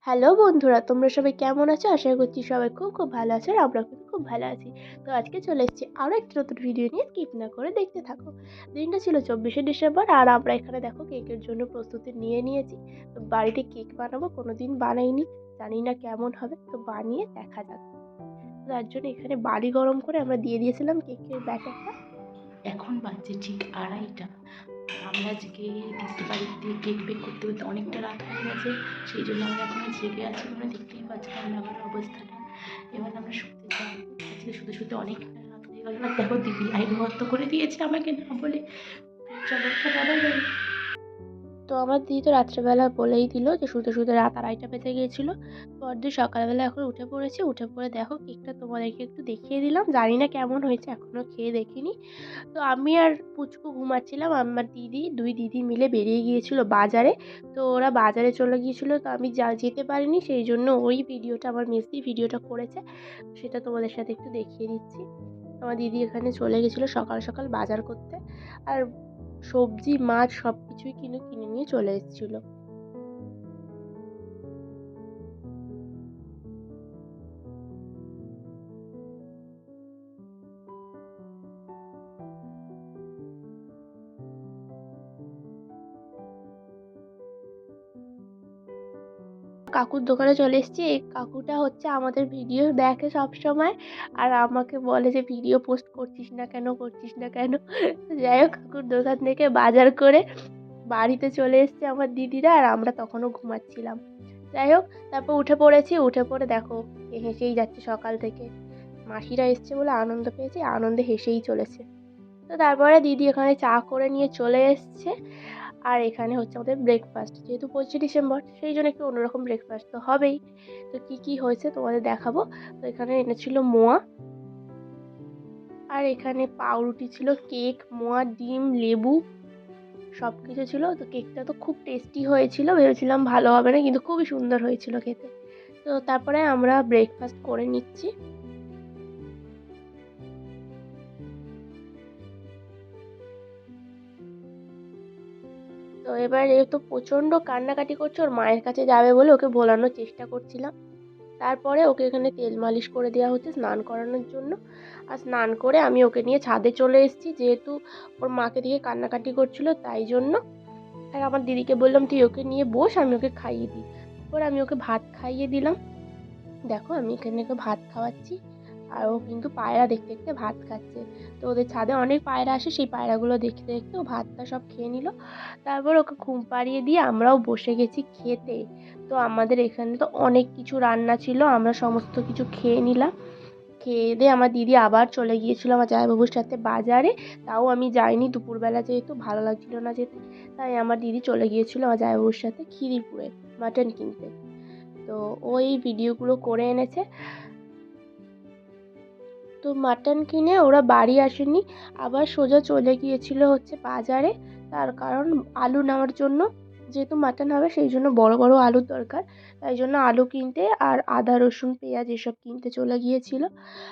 Hello বন্ধুরা, তোমরা সবাই কেমন আছো? আশা করছি সবাই খুব খুব ভালো আছো আর আমরা কিন্তু খুব ভালো আছি। তো আজকে চলে এসেছি আরও একটা নতুন ভিডিও নিয়ে, স্কিপ না করে দেখতে থাকো। দিনটা ছিল 24শে ডিসেম্বর আর আমরা এখানে দেখো কেকের জন্য প্রস্তুতি নিয়ে নিয়েছি। তো বাড়িতে কেক বানাবো, কোনোদিন বানাইনি, জানি না কেমন হবে, তো বানিয়ে দেখা যাক। তার জন্য এখানে বালি গরম করে আমরা দিয়ে দিয়েছিলাম কেকের ব্যাটারটা। এখন বাজছে ঠিক 2:30। আমরা আজকে দিদির বাড়িতে কেক বেক করতে করতে অনেকটা রাত হয়ে গেছে, সেই জন্য আমরা এখনো জেগে আছি। তোমরা দেখতেই পাচ্ছ রান্নাঘরের অবস্থাটা। এবার আমরা শুতে যাই। আজকে শুতে শুতে অনেকটা রাত হয়ে গেল। আর দেখো দিদি লাইট বন্ধ করে দিয়েছে আমাকে না বলে। চলো টাটা বাই বাই। তো আমার দিদি তো রাত্রেবেলা বলেই দিল যে শুতে শুতে রাত 2:30 বেজে গিয়েছিল। পরদিন সকালবেলা এখন উঠে পড়েছি, উঠে পড়ে দেখো কেকটা তোমাদেরকে একটু দেখিয়ে দিলাম, জানি না কেমন হয়েছে, এখনও খেয়ে দেখিনি। তো আমি আর পুচকু ঘুমাচ্ছিলাম, আমার দিদি দুই দিদি মিলে বেরিয়ে গিয়েছিল বাজারে। তো ওরা বাজারে চলে গিয়েছিল, তো আমি যেতে পারিনি, সেই জন্য ওই ভিডিওটা আমার মেসি ভিডিওটা করেছে, সেটা তোমাদের সাথে একটু দেখিয়ে দিচ্ছি। আমার দিদি এখানে চলে গেছিলো সকাল সকাল বাজার করতে, আর সবজি মাছ সব কিছুই কিনে নিয়ে চলে এসেছিলো। কাকুর দোকানে চলে এসেছি। এই কাকুটা হচ্ছে আমাদের ভিডিও দেখে সব সময়, আর আমাকে বলে যে ভিডিও পোস্ট করছিস না কেন, করছিস না কেন। যাই হোক, কাকুর দোকান থেকে বাজার করে বাড়িতে চলে এসেছে আমার দিদিরা, আর আমরা তখনও ঘুমাচ্ছিলাম। যাই হোক, তারপর উঠে পড়েছি, উঠে পড়ে দেখো হেসেই যাচ্ছে সকাল থেকে। মাসিরা এসছে বলে আনন্দ পেয়েছে, আনন্দে হেসেই চলেছে। তো তারপরে দিদি এখানে চা করে নিয়ে চলে এসছে। আর এখানে হচ্ছে আমাদের ব্রেকফাস্ট, যেহেতু 25শে ডিসেম্বর, সেই জন্য একটু অন্যরকম ব্রেকফাস্ট তো হবেই। তো কি কি হয়েছে তোমাদের দেখাবো। তো এখানে এনেছিল মোয়া, আর এখানে পাউরুটি ছিল, কেক, মোয়া, ডিম, লেবু সব কিছু ছিল। তো কেকটা তো খুব টেস্টি হয়েছিল, ভেবেছিলাম ভালো হবে না, কিন্তু খুবই সুন্দর হয়েছিল খেতে। তো তারপরে আমরা ব্রেকফাস্ট করে নিচ্ছি। তো এবার এ তো প্রচণ্ড কান্নাকাটি করছে, ওর মায়ের কাছে যাবে বলে ওকে ভোলানোর চেষ্টা করছিলাম। তারপরে ওকে এখানে তেল মালিশ করে দেওয়া হচ্ছে স্নান করানোর জন্য। আর স্নান করে আমি ওকে নিয়ে ছাদে চলে এসেছি, যেহেতু ওর মাকে দিকে কান্নাকাটি করছিল তাই জন্য। আর আমার দিদিকে বললাম তুই ওকে নিয়ে বস, আমি ওকে খাইয়ে দিই। তারপর আমি ওকে ভাত খাইয়ে দিলাম। দেখো আমি এখানে ওকে ভাত খাওয়াচ্ছি, আর ও কিন্তু পায়রা দেখতে দেখতে ভাত খাচ্ছে। তো ওদের ছাদে অনেক পায়রা আসে, সেই পায়রাগুলো দেখতে দেখতে ও ভাতটা সব খেয়ে নিল। তারপর ওকে ঘুম পাড়িয়ে দিয়ে আমরাও বসে গেছি খেতে। তো আমাদের এখানে তো অনেক কিছু রান্না ছিল, আমরা সমস্ত কিছু খেয়ে নিলাম। খেয়ে দিয়ে আমার দিদি আবার চলে গিয়েছিল আমার জামাইবাবুর সাথে বাজারে। তাও আমি যাইনি, দুপুরবেলা যেহেতু ভালো লাগছিল না যেতে, তাই আমার দিদি চলে গিয়েছিল আমার জামাইবাবুর সাথে খিদিরপুরে মাটন কিনতে। তো ওই ভিডিওগুলো করে এনেছে। তো মাটন কিনে ওরা বাড়ি আসেনি, আবার সোজা চলে গিয়েছিল হচ্ছে বাজারে। তার কারণ আলু নেওয়ার জন্য, যেহেতু মাটন হবে সেই জন্য বড় বড় আলুর দরকার, তাই জন্য আলু কিনতে আর আদা রসুন পেঁয়াজ এসব কিনতে চলে গিয়েছিল।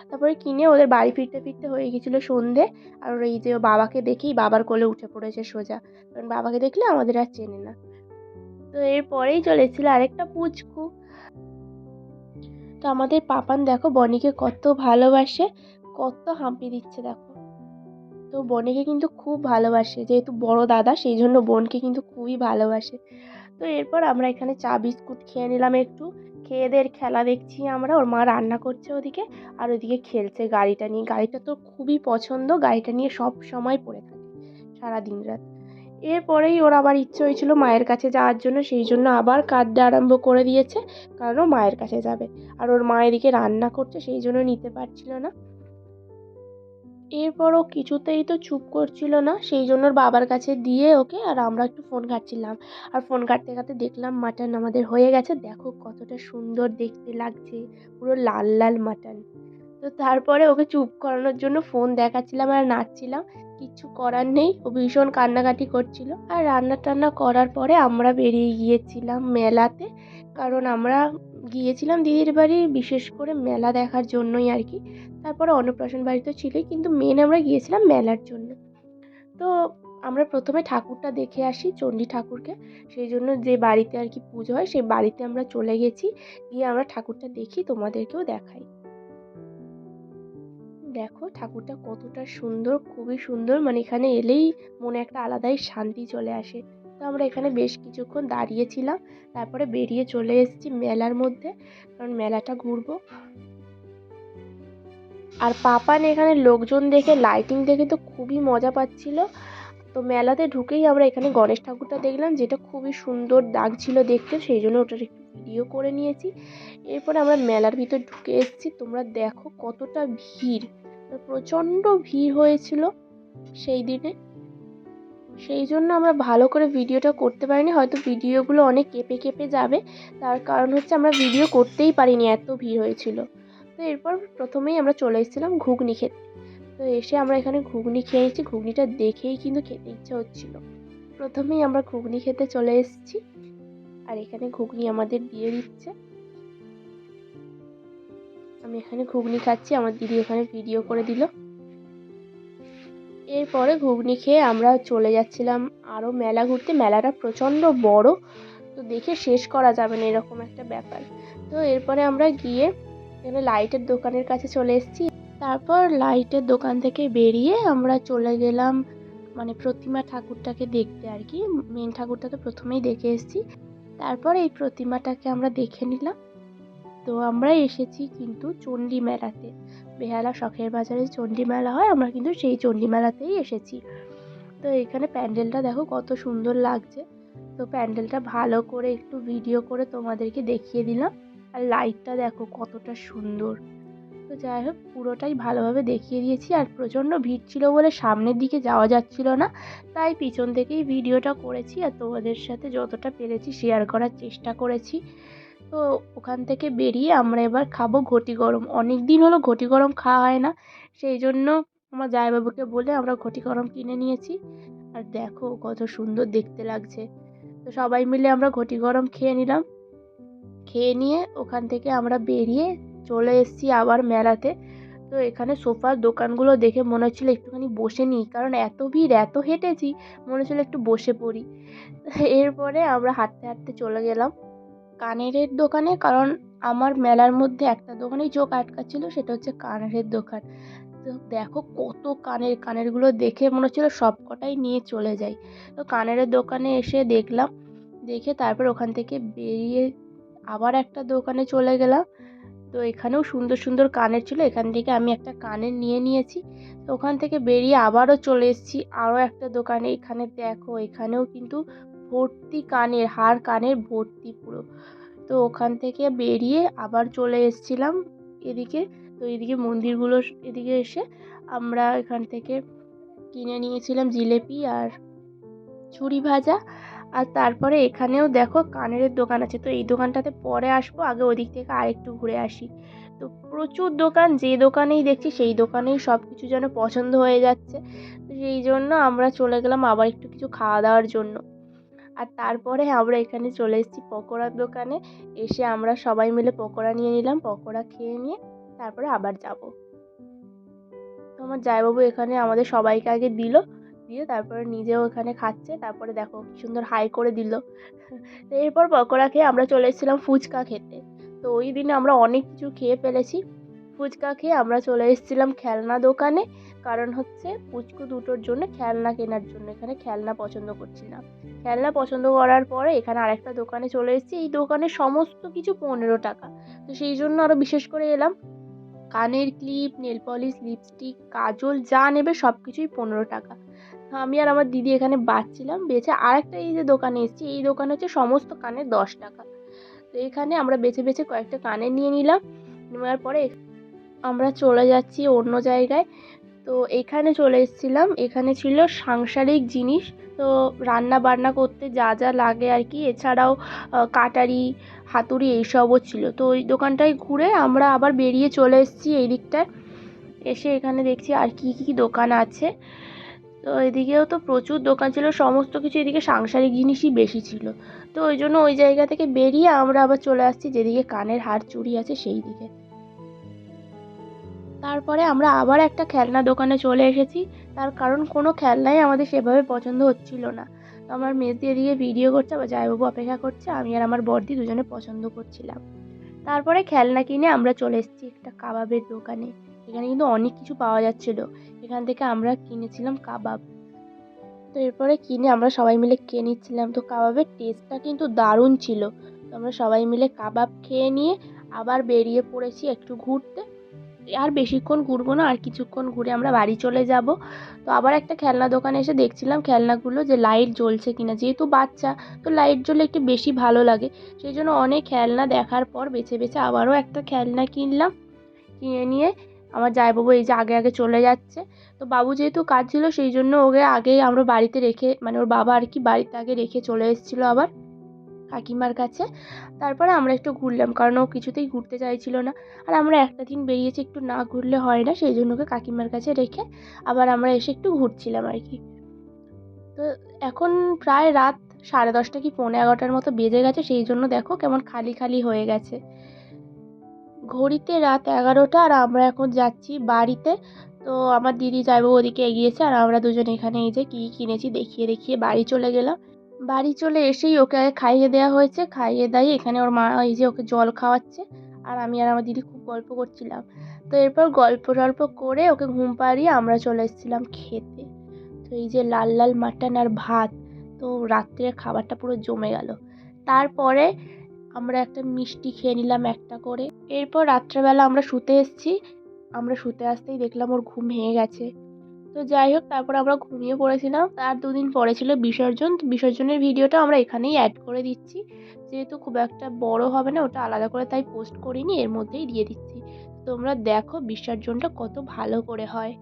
তারপরে কিনে ওদের বাড়ি ফিরতে ফিরতে হয়ে গেছিলো সন্ধে। আর ওরা এই যে বাবাকে দেখেই বাবার কোলে উঠে পড়েছে সোজা, কারণ বাবাকে দেখলে আমাদের আর চেনে না। তো এরপরেই চলে এসেছিলো আরেকটা পুচকু। তো আমাদের পাপান দেখো বনিকে কত ভালোবাসে, কত হাম্পি দিচ্ছে দেখো। তো বোনকে কিন্তু খুব ভালোবাসে, যেহেতু বড় দাদা সেই জন্য বোনকে কিন্তু খুবই ভালোবাসে। তো এরপর আমরা এখানে চা বিস্কুট খেয়ে নিলাম একটু। খেয়ে দিয়ে খেলা দেখছি আমরা, ওর মা রান্না করছে ওদিকে, আর ওদিকে খেলছে গাড়িটা নিয়ে। গাড়িটা তো খুবই পছন্দ, গাড়িটা নিয়ে সব সময় পড়ে থাকে সারা দিন রাত। এরপরেই ওর আবার ইচ্ছে হয়েছিল মায়ের কাছে যাওয়ার জন্য, সেই জন্য আবার কাঁদতে আরম্ভ করে দিয়েছে, কারণ ও মায়ের কাছে যাবে। আর ওর মা এদিকে রান্না করছে, সেই জন্য নিতে পারছিল না। এরপর ও কিছুতেই তো চুপ করছিল না, সেই জন্য ওর বাবার কাছে দিয়ে ওকে, আর আমরা একটু ফোন ঘাঁটছিলাম। আর ফোন ঘাঁটতে ঘাঁটতে দেখলাম মাটন আমাদের হয়ে গেছে, দেখো কতটা সুন্দর দেখতে লাগছে, পুরো লাল লাল মাটন। তো তারপরে ওকে চুপ করানোর জন্য ফোন দেখাচ্ছিলাম আর নাচছিলাম, কিচ্ছু করার নেই, ও ভীষণ কান্নাকাটি করছিল। আর রান্না টান্না করার পরে আমরা বেরিয়ে গিয়েছিলাম মেলাতে, কারণ আমরা গিয়েছিলাম দিদির বাড়ি বিশেষ করে মেলা দেখার জন্যই আর কি। তারপরে অন্নপ্রাশন বাড়ি তো ছিলই, কিন্তু মেন আমরা গিয়েছিলাম মেলার জন্য। তো আমরা প্রথমে ঠাকুরটা দেখে আসি, চণ্ডী ঠাকুরকে। সেই জন্য যে বাড়িতে আর কি পুজো হয় সেই বাড়িতে আমরা চলে গেছি, গিয়ে আমরা ঠাকুরটা দেখি, তোমাদেরকেও দেখাই। দেখো ঠাকুরটা কতটা সুন্দর, খুবই সুন্দর, মানে এখানে এলেই মনে একটা আলাদাই শান্তি চলে আসে। তো আমরা এখানে বেশ কিছুক্ষণ দাঁড়িয়েছিলাম, তারপরে বেরিয়ে চলে এসেছি মেলার মধ্যে, কারণ মেলাটা ঘুরবো। আর পাপান এখানে লোকজন দেখে, লাইটিং দেখে তো খুবই মজা পাচ্ছিল। তো মেলাতে ঢুকেই আমরা এখানে গণেশ ঠাকুরটা দেখলাম, যেটা খুবই সুন্দর লাগছিল দেখতে, সেই জন্য ওটার একটু ভিডিও করে নিয়েছি। এরপরে আমরা মেলার ভিতর ঢুকে এসেছি, তোমরা দেখো কতটা ভিড়, প্রচণ্ড ভিড় হয়েছিল সেই দিনে। সেই জন্য আমরা ভালো করে ভিডিওটা করতে পারিনি, হয়তো ভিডিওগুলো অনেক কেঁপে কেঁপে যাবে, তার কারণ হচ্ছে আমরা ভিডিও করতেই পারিনি, এত ভিড় হয়েছিল। তো এরপর প্রথমেই আমরা চলে এসেছিলাম ঘুগনি খেতে। তো এসে আমরা এখানে ঘুগনি খেয়েছি, ঘুগনিটা দেখেই কিন্তু খেতে ইচ্ছা হচ্ছিল। প্রথমেই আমরা ঘুগনি খেতে চলে এসেছি, আর এখানে ঘুগনি আমাদের দিয়ে দিচ্ছে। আমি এখানে ঘুগনি খাচ্ছি, আমার দিদি এখানে ভিডিও করে দিল। এরপরে ঘুগনি খেয়ে আমরা চলে যাচ্ছিলাম আরও মেলা ঘুরতে। মেলাটা প্রচণ্ড বড়, তো দেখে শেষ করা যাবে না, এরকম একটা ব্যাপার। তো এরপরে আমরা গিয়ে এখানে লাইটের দোকানের কাছে চলে এসেছি। তারপর লাইটের দোকান থেকে বেরিয়ে আমরা চলে গেলাম মানে প্রতিমা ঠাকুরটাকে দেখতে আর কি। মেন ঠাকুরটা তো প্রথমেই দেখে এসেছি, তারপর এই প্রতিমাটাকে আমরা দেখে নিলাম। তো আমরা এসেছি কিন্তু চণ্ডী মেলাতে, বেহালা শখের বাজারে চণ্ডী মেলা হয়, আমরা কিন্তু সেই চণ্ডী মেলাতেই এসেছি। তো এখানে প্যান্ডেলটা দেখো কত সুন্দর লাগছে। তো প্যান্ডেলটা ভালো করে একটু ভিডিও করে তোমাদেরকে দেখিয়ে দিলাম। আর লাইটটা দেখো কতটা সুন্দর। তো যাই হোক, পুরোটাই ভালোভাবে দেখিয়ে দিয়েছি। আর প্রচণ্ড ভিড় ছিল বলে সামনের দিকে যাওয়া যাচ্ছিল না, তাই পিছন থেকেই ভিডিওটা করেছি, আর তোমাদের সাথে যতটা পেরেছি শেয়ার করার চেষ্টা করেছি। তো ওখান থেকে বেরিয়ে আমরা এবার খাবো ঘটি গরম। অনেক দিন হলো ঘটি গরম খাওয়া হয় না, সেই জন্য আমার জামাইবাবুকে বলে আমরা ঘটি গরম কিনে নিয়েছি। আর দেখো কত সুন্দর দেখতে লাগছে। তো সবাই মিলে আমরা ঘটি গরম খেয়ে নিলাম। খেয়ে নিয়ে ওখান থেকে আমরা বেরিয়ে চলে এসেছি আবার মেলাতে। তো এখানে সোফার দোকানগুলো দেখে মনে হচ্ছিলো একটুখানি বসে নিই, কারণ এত ভিড়, এত হেঁটেছি, মনে হচ্ছিলো একটু বসে পড়ি। এরপরে আমরা হাঁটতে হাঁটতে চলে গেলাম কানেরের দোকানে, কারণ আমার মেলার মধ্যে একটা দোকানেই চোখ আটকাচ্ছিল, সেটা হচ্ছে কানেরের দোকান। তো দেখো কত কানেরগুলো দেখে মনে হচ্ছিলো সব কটাই নিয়ে চলে যাই। তো কানেরের দোকানে এসে দেখলাম, দেখে তারপর ওখান থেকে বেরিয়ে আবার একটা দোকানে চলে গেলাম। তো এখানেও সুন্দর সুন্দর কানের ছিল, এখান থেকে আমি একটা কানের নিয়ে নিয়েছি। তো ওখান থেকে বেরিয়ে আবারও চলে এসেছি আরও একটা দোকানে। এখানে দেখো এখানেও কিন্তু ভর্তি কানের হার, কানের ভর্তি পুরো। তো ওখান থেকে বেরিয়ে আবার চলে এসেছিলাম এদিকে। তো এদিকে মন্দিরগুলো, এদিকে এসে আমরা এখান থেকে কিনে নিয়েছিলাম জিলেপি আর ঝুরি ভাজা। আর তারপরে এখানেও দেখো কানের দোকান আছে, তো এই দোকানটাতে পরে আসবো, আগে ওদিক থেকে আরেকটু ঘুরে আসি। তো প্রচুর দোকান, যে দোকানেই দেখছি সেই দোকানেই সব কিছু যেন পছন্দ হয়ে যাচ্ছে। সেই জন্য আমরা চলে গেলাম আবার একটু কিছু খাওয়া দাওয়ার জন্য। আর তারপরে আমরা এখানে চলে এসেছি পকোড়ার দোকানে। এসে আমরা সবাই মিলে পকোড়া নিয়ে নিলাম, পকোড়া খেয়ে নিয়ে তারপরে আবার যাব। তো আমার জামাইবাবু এখানে আমাদের সবাইকে আগে দিল, দিয়ে তারপরে নিজেও এখানে খাচ্ছে। তারপরে দেখো কি সুন্দর হাই করে দিল। তো এরপর পকোড়া খেয়ে আমরা চলে এসেছিলাম ফুচকা খেতে। তো ওই দিনে আমরা অনেক কিছু খেয়ে ফেলেছি। ফুচকা খেয়ে আমরা চলে এসেছিলাম খেলনা দোকানে, কারণ হচ্ছে পুচকু দুটোর জন্য খেলনা কেনার জন্য। এখানে খেলনা পছন্দ করছিলাম, খেলনা পছন্দ করার পরে এখানে আরেকটা দোকানে চলে এসেছি। এই দোকানে সমস্ত কিছু 15 টাকা। তো সেই জন্য আরও বিশেষ করে এলাম। কানের ক্লিপ, নেল পলিশ, লিপস্টিক, কাজল যা নেবে সব কিছুই 15 টাকা। আমি আর আমার দিদি এখানে বাঁচছিলাম, বেছে আরেকটা এই যে দোকানে এসেছি, এই দোকানে হচ্ছে সমস্ত কানের 10 টাকা। তো এখানে আমরা বেছে বেছে কয়েকটা কানের নিয়ে নিলাম। নেওয়ার পরে আমরা চলে যাচ্ছি অন্য জায়গায়। তো এখানে চলে এসেছিলাম, এখানে ছিল সাংসারিক জিনিস, তো রান্না বান্না করতে যা যা লাগে আর কি, এছাড়াও কাটারি, হাতুড়ি এইসবও ছিল। তো ওই দোকানটায় ঘুরে আমরা আবার বেরিয়ে চলে এসেছি এই দিকটায়। এসে এখানে দেখছি আর কি কি দোকান আছে। তো এদিকেও তো প্রচুর দোকান ছিল, সমস্ত কিছু এদিকে সাংসারিক জিনিসই বেশি ছিল। তো ওই জন্য ওই জায়গা থেকে বেরিয়ে আমরা আবার চলে আসছি যেদিকে কানের হার চুড়ি আছে সেই দিকে। তারপরে আমরা আবার একটা খেলনা দোকানে চলে এসেছি, তার কারণ কোনো খেলনাই আমাদের সেভাবে পছন্দ হচ্ছিল না। তো আমার মেজদি এদিকে ভিডিও করছে, আবার জামাইবাবু অপেক্ষা করছে, আমি আর আমার বড়দি দুজনে পছন্দ করছিলাম। তারপরে খেলনা কিনে আমরা চলে এসেছি একটা কাবাবের দোকানে। এখানে কিন্তু অনেক কিছু পাওয়া যাচ্ছিল। এখান থেকে আমরা কিনেছিলাম কাবাব। তো এরপরে কিনে আমরা সবাই মিলে খেয়ে নিচ্ছিলাম। তো কাবাবের টেস্টটা কিন্তু দারুণ ছিল। তো আমরা সবাই মিলে কাবাব খেয়ে নিয়ে আবার বেরিয়ে পড়েছি একটু ঘুরতে। আর বেশিক্ষণ ঘুরবো না, আর কিছুক্ষণ ঘুরে আমরা বাড়ি চলে যাব। তো আবার একটা খেলনা দোকানে এসে দেখছিলাম খেলনাগুলো যে লাইট জ্বলছে কিনা, যেহেতু বাচ্চা তো লাইট জ্বললে একটু বেশি ভালো লাগে। সেই জন্য অনেক খেলনা দেখার পর বেছে বেছে আবারও একটা খেলনা কিনলাম। কিনে নিয়ে আমার জামাইবাবু এই যে আগে আগে চলে যাচ্ছে। তো বাবু যেহেতু কাজ ছিল সেই জন্য ওকে আগেই আমরা বাড়িতে রেখে, মানে ওর বাবা আর কি বাড়িতে আগে রেখে চলে এসেছিলো আবার কাকিমার কাছে। তারপরে আমরা একটু ঘুরলাম, কারণ ও কিছুতেই ঘুরতে চাইছিল না। আর আমরা একটা দিন বেরিয়েছি, একটু না ঘুরলে হয় না, সেই জন্য ওকে কাকিমার কাছে রেখে আবার আমরা এসে একটু ঘুরছিলাম আর কি। তো এখন প্রায় রাত 10:30 কি 11:45 মতো বেজে গেছে, সেই জন্য দেখো কেমন খালি খালি হয়ে গেছে। ঘড়িতে রাত 11টা, আর আমরা এখন যাচ্ছি বাড়িতে। তো আমার দিদি জামাইবাবু ওদিকে এগিয়েছে, আর আমরা দুজন এখানে এই যে কী কিনেছি দেখিয়ে দেখিয়ে বাড়ি চলে গেলাম। বাড়ি চলে এসেই ওকে আগে খাইয়ে দেওয়া হয়েছে, খাইয়ে দাইয়ে এখানে ওর মা এই যে ওকে জল খাওয়াচ্ছে, আর আমি আর আমার দিদি খুব গল্প করছিলাম। তো এরপর গল্প টল্প করে ওকে ঘুম পাড়িয়ে আমরা চলে এসেছিলাম খেতে। তো এই যে লাল লাল মাটন আর ভাত, তো রাত্রের খাবারটা পুরো জমে গেল। তারপরে আমরা একটা মিষ্টি খেয়ে নিলাম একটা করে। এরপর রাত্রেবেলা আমরা শুতে এসেছি। আমরা শুতে আসতেই দেখলাম ওর ঘুম ভেঙে গেছে। তো যাই হোক, তারপর আমরা ঘুমিয়ে পড়েছিলাম। তার দুদিন পরে ছিল বিসর্জন। তো বিসর্জনের ভিডিওটা আমরা এখানেই অ্যাড করে দিচ্ছি, যেহেতু খুব একটা বড় হবে না ওটা, আলাদা করে তাই পোস্ট করিনি, এর মধ্যেই দিয়ে দিচ্ছি। তোমরা দেখো বিসর্জনটা কত ভালো করে হয়।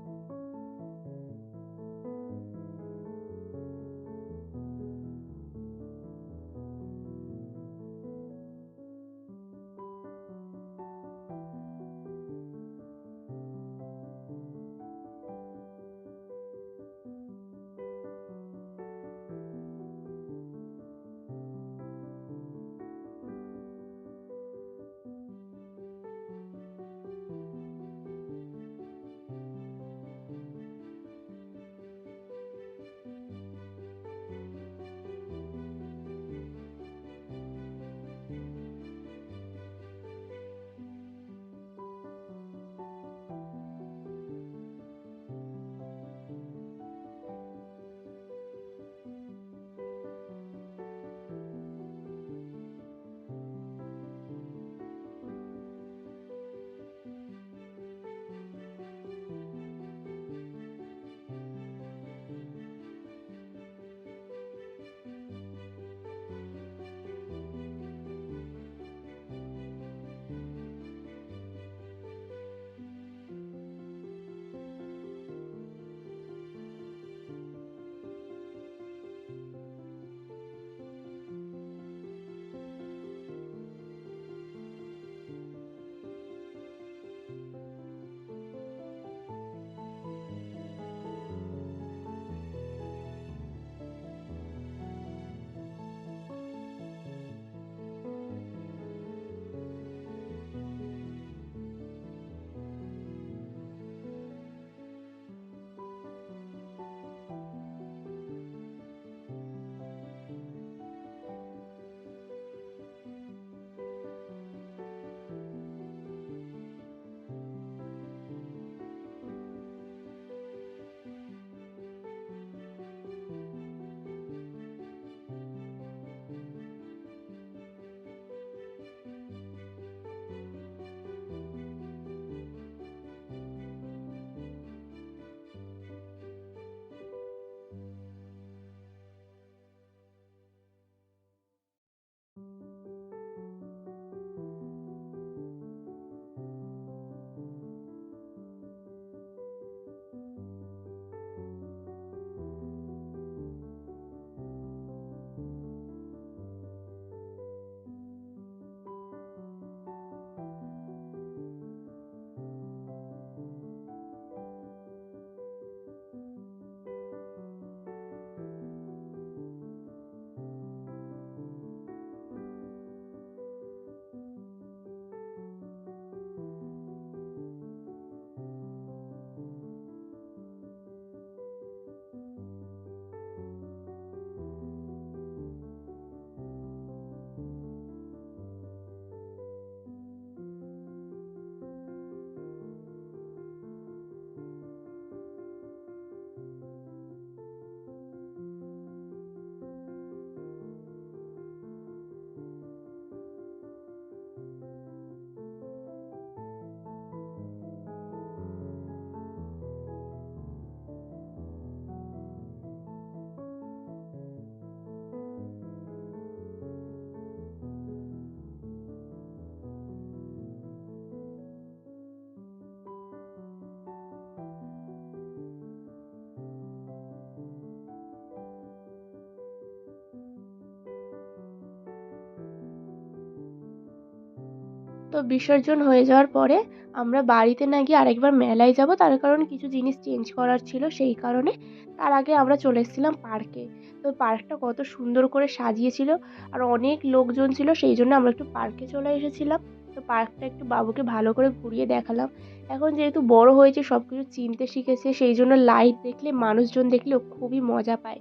তো বিসর্জন হয়ে যাওয়ার পরে আমরা বাড়িতে না গিয়ে আরেকবার মেলায় যাব, তার কারণ কিছু জিনিস চেঞ্জ করার ছিল, সেই কারণে। তার আগে আমরা চলে এসেছিলাম পার্কে। তো পার্কটা কত সুন্দর করে সাজিয়েছিল আর অনেক লোকজন ছিল, সেই জন্য আমরা একটু পার্কে চলে এসেছিলাম। তো পার্কটা একটু বাবুকে ভালো করে ঘুরিয়ে দেখালাম। এখন যেহেতু বড় হয়েছে, সব কিছু চিনতে শিখেছে, সেই জন্য লাইট দেখলে, মানুষজন দেখলে ও খুবই মজা পায়।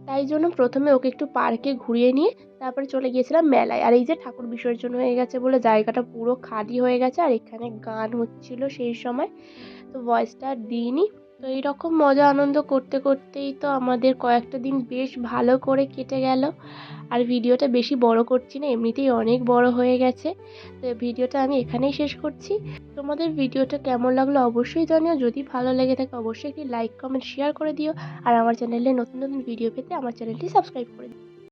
তাই জন্য প্রথমে ওকে একটু পার্কে ঘুরিয়ে নিয়ে তারপরে চলে গিয়েছিলাম মেলায়। আর এই যে ঠাকুর বিসর্জন হয়ে গেছে বলে জায়গাটা পুরো খালি হয়ে গেছে, আর এখানে গান হচ্ছিল সেই সময়, তো ভয়েসটা আর দিইনি। তো এইরকম মজা আনন্দ করতে করতেই তো আমাদের কয়েকটা দিন বেশ ভালো করে কেটে গেল। আর ভিডিওটা বেশি বড় করছি না, এমনিতেই অনেক বড় হয়ে গেছে। তো ভিডিওটা আমি এখানেই শেষ করছি। তোমাদের ভিডিওটা কেমন লাগলো অবশ্যই জানিও। যদি ভালো লেগে থাকে অবশ্যই একটি লাইক, কমেন্ট, শেয়ার করে দিও। আর আমার চ্যানেলে নতুন নতুন ভিডিও পেতে আমার চ্যানেলটি সাবস্ক্রাইব করে দিও।